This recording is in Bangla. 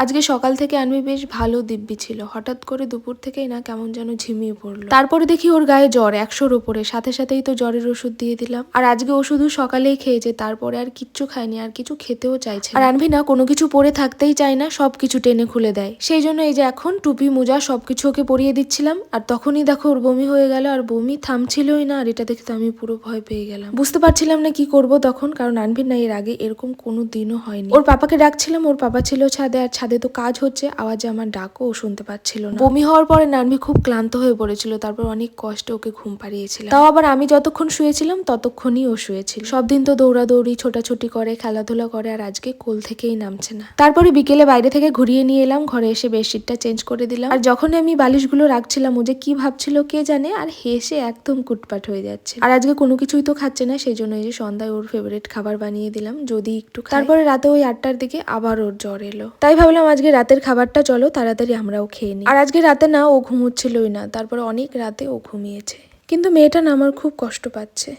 আজকে সকাল থেকে আনবি বেশ ভালো দিব্যি ছিল, হঠাৎ করে দুপুর থেকেই না কেমন যেন ঝিমিয়ে পড়লো। তারপরে দেখি ওর গায়ে জ্বর 100-র উপরে, সাথে সাথেই তো জ্বরের ওষুধ দিয়ে দিলাম। আর আজকে ও শুধু সকালেই খেয়েছে, তারপরে আর কিচ্ছু খায়নি, আর কিছু খেতেও চাইছে। আর আনবি না কোনো কিছু পরে থাকতেই চায় না, সবকিছু টেনে খুলে দেয়। সেই জন্য এই যে এখন টুপি মোজা সবকিছু ওকে পরিয়ে দিচ্ছিলাম। আর তখনই দেখো ওর বমি হয়ে গেল, আর বমি থামছিলই না। আর এটা দেখে তো আমি পুরো ভয় পেয়ে গেলাম, বুঝতে পারছিলাম না কি করব তখন, কারণ আনবির না এর আগে এরকম কোনো দিনও হয়নি। ওর পাপাকে ডাকছিলাম, ওর পাপা ছিল ছাদে, আর ছাদে তো কাজ হচ্ছে, আওয়াজে আমার ডাকও ও শুনতে পাচ্ছিল না। বমি হওয়ার পরে নানভি খুব ক্লান্ত হয়ে পড়েছিল, তারপর অনেক কষ্টে ওকে ঘুম পাড়িয়েছিলাম। তাও আবার আমি যতক্ষণ শুয়েছিলাম ততক্ষণই ও শুয়েছিল। সব দিন তো দৌড়াদৌড়ি ছোটাছুটি করে, খেলাধুলা করে, আর আজকে কোল থেকেই নামছে না। তারপরে বিকেলে বাইরে থেকে ঘুরিয়ে নিয়ে এলাম, ঘরে এসে বেডশিটটা চেঞ্জ করে দিলাম। আর যখন আমি বালিশগুলো রাখছিলাম ও যে কি ভাবছিল কে জানে, আর হেসে একদম কুটপাট হয়ে যাচ্ছে। আর আজকে কোনো কিছুই তো খাচ্ছে না, সেই জন্য এই যে সন্ধ্যায় ওর ফেভারিট খাবার বানিয়ে দিলাম, যদি একটু। তারপরে রাতে ওই 8টার দিকে আবার ওর জ্বর এলো, তাই ভাবলাম আজকে রাতের খাবারটা চলো তাড়াতাড়ি আমরাও খেয়ে নিই। আর আজকে রাতে না ও ঘুমোচ্ছিলই না, তারপরে অনেক রাতে ও ঘুমিয়েছে। কিন্তু মেয়েটা না আমার খুব কষ্ট পাচ্ছে।